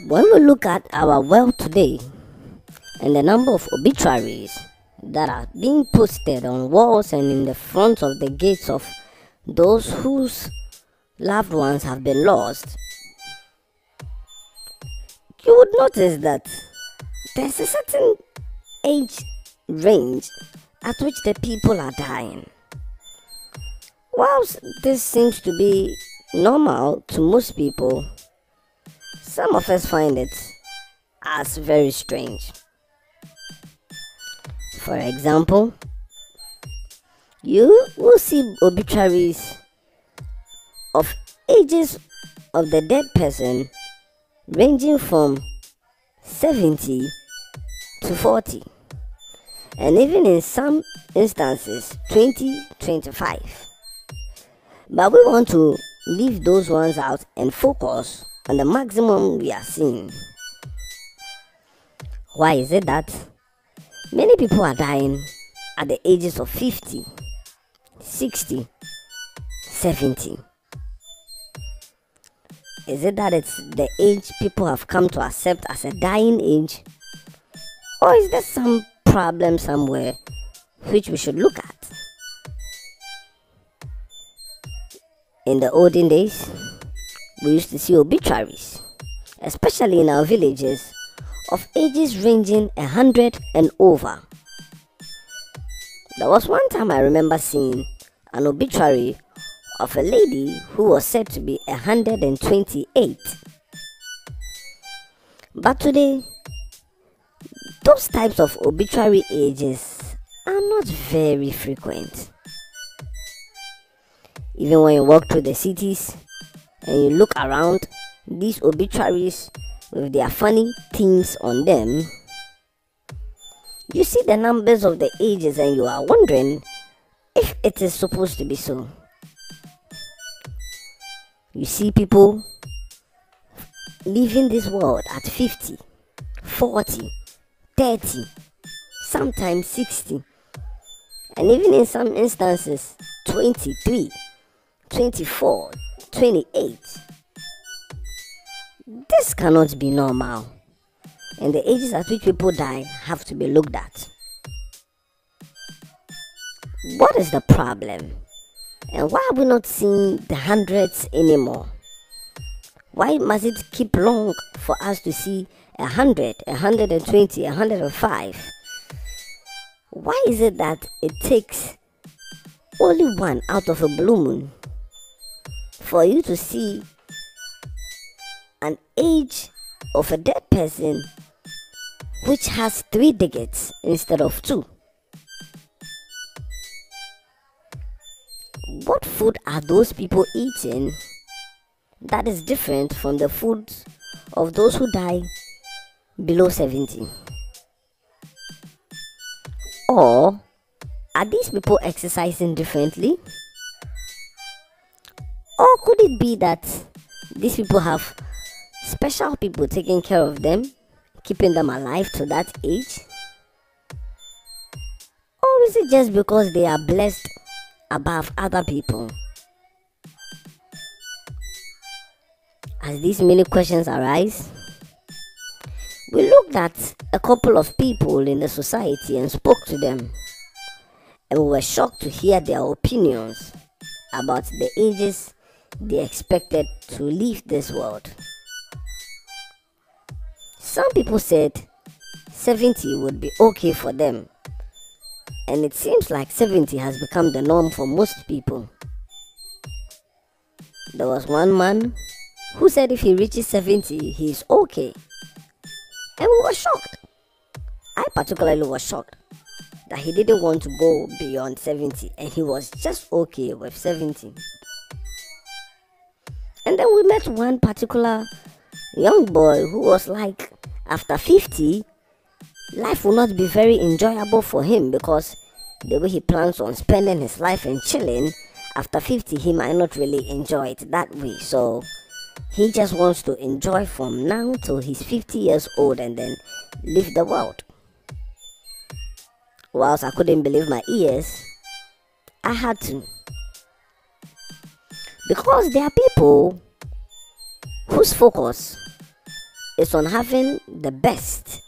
When we look at our world today and the number of obituaries that are being posted on walls and in the front of the gates of those whose loved ones have been lost, you would notice that there's a certain age range at which the people are dying. Whilst this seems to be normal to most people, some of us find it as very strange. For example, you will see obituaries of ages of the dead person ranging from 70 to 40, and even in some instances 20-25. But we want to leave those ones out and focus on the maximum we are seeing. Why is it that many people are dying at the ages of 50, 60, 70? Is it that it's the age people have come to accept as a dying age? Or is there some problem somewhere which we should look at? In the olden days, we used to see obituaries, especially in our villages, of ages ranging 100 and over. There was one time I remember seeing an obituary of a lady who was said to be 128. But today, those types of obituary ages are not very frequent. Even when you walk through the cities and you look around, these obituaries with their funny things on them, you see the numbers of the ages and you are wondering if it is supposed to be so. You see people leaving this world at 50, 40, 30, sometimes 60, and even in some instances 23, 24, 28. This cannot be normal, and the ages at which people die have to be looked at. What is the problem? And why are we not seeing the hundreds anymore? Why must it keep long for us to see 100, 120, 105? Why is it that it takes only one out of a blue moon for you to see an age of a dead person which has 3 decades instead of 2? What food are those people eating that is different from the food of those who die below 70? Or are these people exercising differently? Or could it be that these people have special people taking care of them, keeping them alive to that age? Or is it just because they are blessed above other people? As these many questions arise, we looked at a couple of people in the society and spoke to them, and we were shocked to hear their opinions about the ages they expected to leave this world. Some people said 70 would be okay for them, and it seems like 70 has become the norm for most people. There was one man who said if he reaches 70, he is okay. And we were shocked. I particularly was shocked that he didn't want to go beyond 70 and he was just okay with 70. And then we met one particular young boy who was like, after 50, life will not be very enjoyable for him because the way he plans on spending his life and chilling, after 50 he might not really enjoy it that way. So he just wants to enjoy from now till he's 50 years old and then leave the world. Whilst I couldn't believe my ears, I had to. Because there are people whose focus is on having the best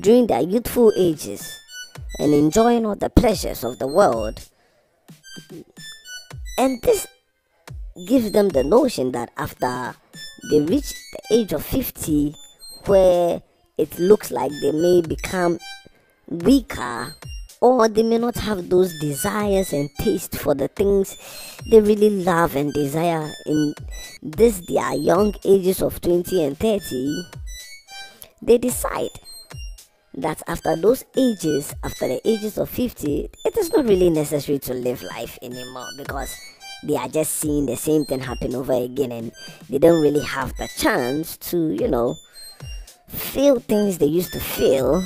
during their youthful ages and enjoying all the pleasures of the world. And this gives them the notion that after they reach the age of 50, where it looks like they may become weaker, or they may not have those desires and taste for the things they really love and desire in their young ages of 20 and 30, they decide that after those ages, after the ages of 50, it is not really necessary to live life anymore, because they are just seeing the same thing happen over again, and they don't really have the chance to, feel things they used to feel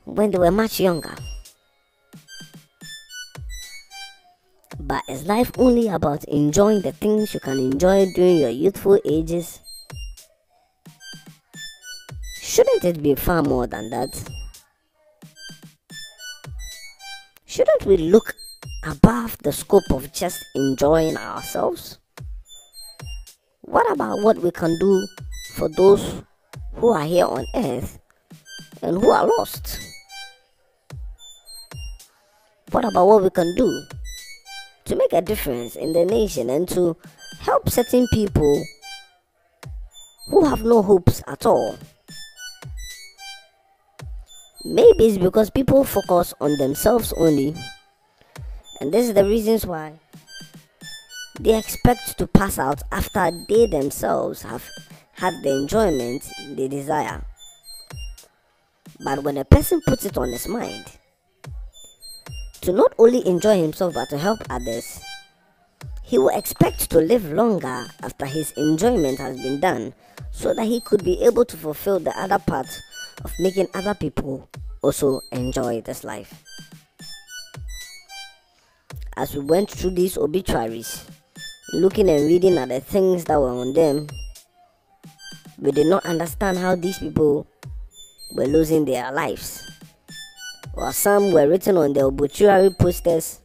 when they were much younger. But is life only about enjoying the things you can enjoy during your youthful ages? Shouldn't it be far more than that? Shouldn't we look above the scope of just enjoying ourselves? What about what we can do for those who are here on earth and who are lost? What about what we can do to make a difference in the nation and to help certain people who have no hopes at all? Maybe it's because people focus on themselves only, and this is the reasons why they expect to pass out after they themselves have had the enjoyment they desire. But when a person puts it on his mind to not only enjoy himself but to help others, he will expect to live longer after his enjoyment has been done, so that he could be able to fulfill the other part of making other people also enjoy this life. As we went through these obituaries, looking and reading at the things that were on them, we did not understand how these people were losing their lives. Or some were written on the obituary posters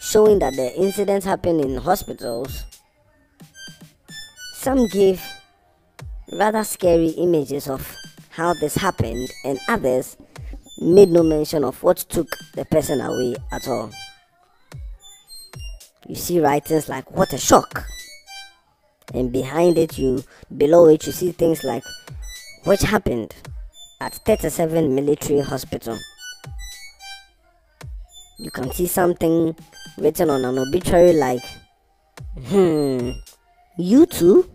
showing that the incidents happened in hospitals. Some gave rather scary images of how this happened, and others made no mention of what took the person away at all. You see writings like "what a shock," and behind it, below it, you see things like "which happened at 37 military hospital." You can see something written on an obituary like "you too,"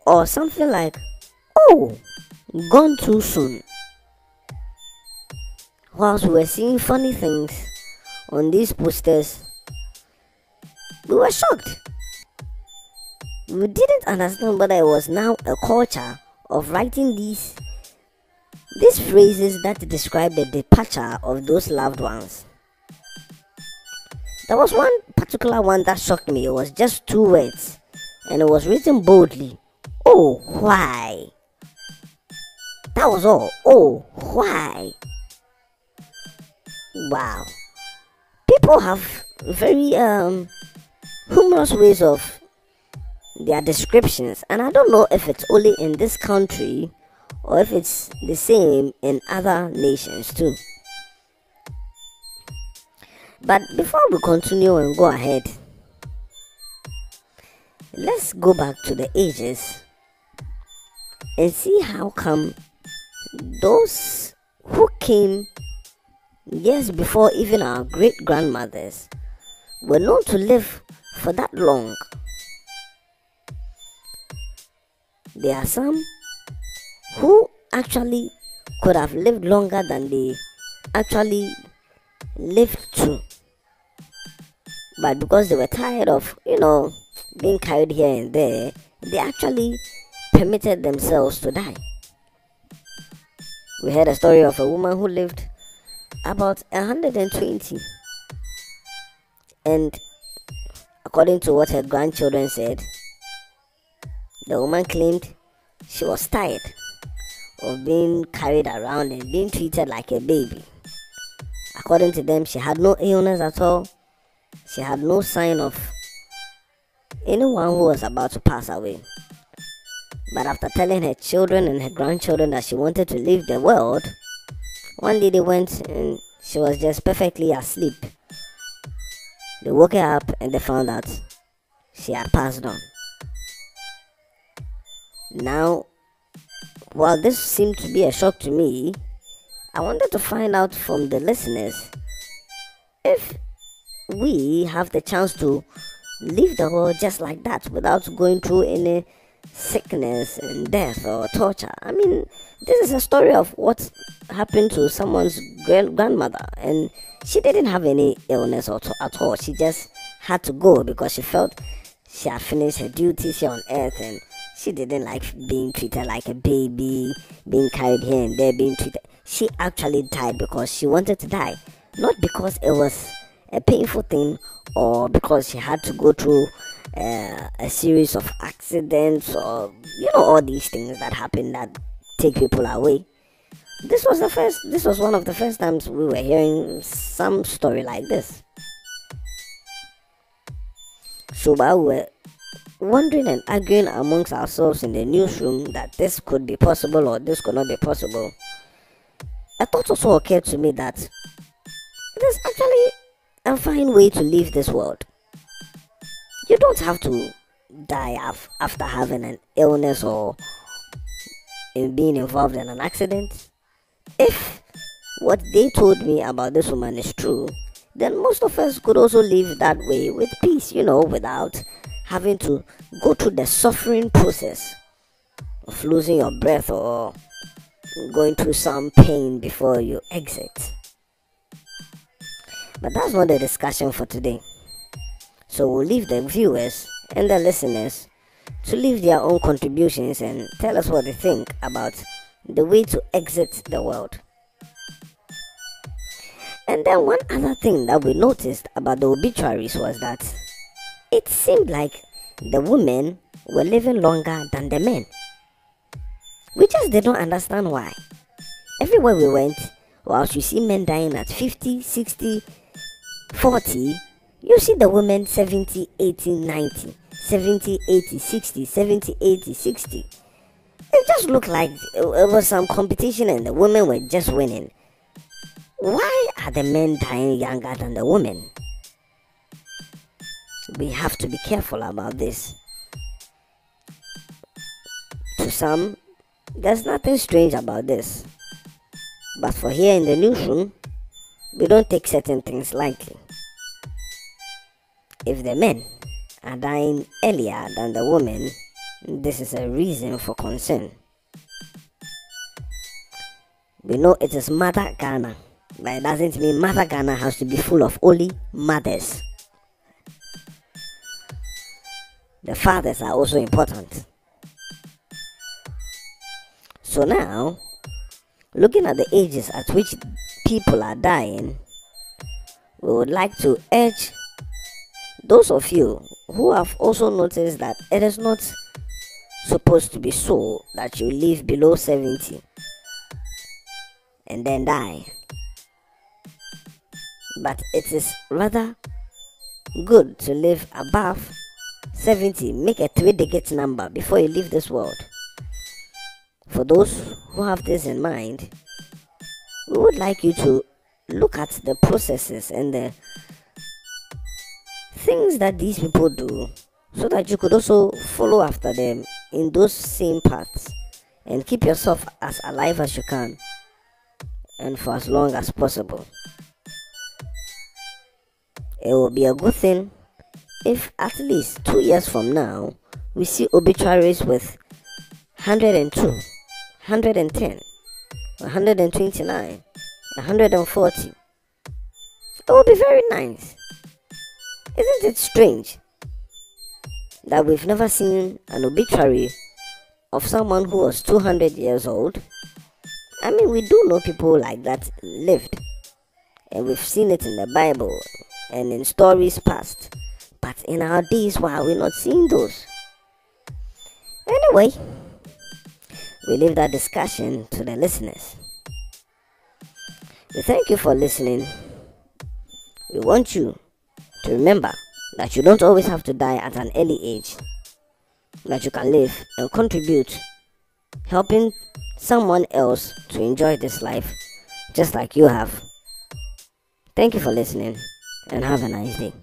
or something like "oh, gone too soon." Whilst we were seeing funny things on these posters, we were shocked. We didn't understand whether it was now a culture of writing these phrases that describe the departure of those loved ones. There was one particular one that shocked me. It was just 2 words, and it was written boldly, "Oh, why?" That was all. "Oh, why?" Wow. People have very humorous ways of their descriptions, and I don't know if it's only in this country or if it's the same in other nations too. But before we continue and go ahead, let's go back to the ages and see how come those who came years before even our great grandmothers were known to live for that long. There are some who actually could have lived longer than they actually lived to, but because they were tired of being carried here and there, they actually permitted themselves to die. We heard a story of a woman who lived about 120, and according to what her grandchildren said, the woman claimed she was tired of being carried around and being treated like a baby. According to them, she had no illness at all. She had no sign of anyone who was about to pass away. But after telling her children and her grandchildren that she wanted to leave the world, one day they went and she was just perfectly asleep. They woke her up and they found out she had passed on. Now, while this seemed to be a shock to me, I wanted to find out from the listeners if we have the chance to leave the world just like that without going through any sickness and death or torture. I mean, this is a story of what happened to someone's grandmother, and she didn't have any illness at all. She just had to go because she felt she had finished her duties here on earth, and she didn't like being treated like a baby, being carried here and there, being treated. She actually died because she wanted to die, not because it was a painful thing or because she had to go through a series of accidents or all these things that happen that take people away. This was one of the first times we were hearing some story like this. So while we were wondering and arguing amongst ourselves in the newsroom that this could be possible or this could not be possible, a thought also occurred to me that it is actually a fine way to leave this world. You don't have to die after having an illness or in being involved in an accident. If what they told me about this woman is true, then most of us could also live that way with peace, without having to go through the suffering process of losing your breath or going through some pain before you exit. But that's not the discussion for today. So we'll leave the viewers and the listeners to leave their own contributions and tell us what they think about the way to exit the world. And then one other thing that we noticed about the obituaries was that it seemed like the women were living longer than the men. We just did not understand why. Everywhere we went, whilst you see men dying at 50, 60, 40, you see the women 70, 80, 90, 70, 80, 60, 70, 80, 60. It just looked like it was some competition and the women were just winning. Why are the men dying younger than the women? We have to be careful about this. To some, there's nothing strange about this. But for here in the newsroom, we don't take certain things lightly. If the men are dying earlier than the women, this is a reason for concern. We know it is Mother Ghana, but it doesn't mean Mother Ghana has to be full of only mothers. The fathers are also important. So now, looking at the ages at which people are dying, we would like to urge those of you who have also noticed that it is not supposed to be so that you live below 70 and then die, but it is rather good to live above 70. Make a 3-digit number before you leave this world. For those who have this in mind, we would like you to look at the processes and the things that these people do so that you could also follow after them in those same paths and keep yourself as alive as you can and for as long as possible. It will be a good thing if at least 2 years from now we see obituaries with 102, 110, 129, 140. It will be very nice. Isn't it strange that we've never seen an obituary of someone who was 200 years old? I mean, we do know people like that lived, and we've seen it in the Bible and in stories past. But in our days, why are we not seeing those? Anyway, we leave that discussion to the listeners. We thank you for listening. We want you to remember that you don't always have to die at an early age. that you can live and contribute, helping someone else to enjoy this life just like you have. Thank you for listening and have a nice day.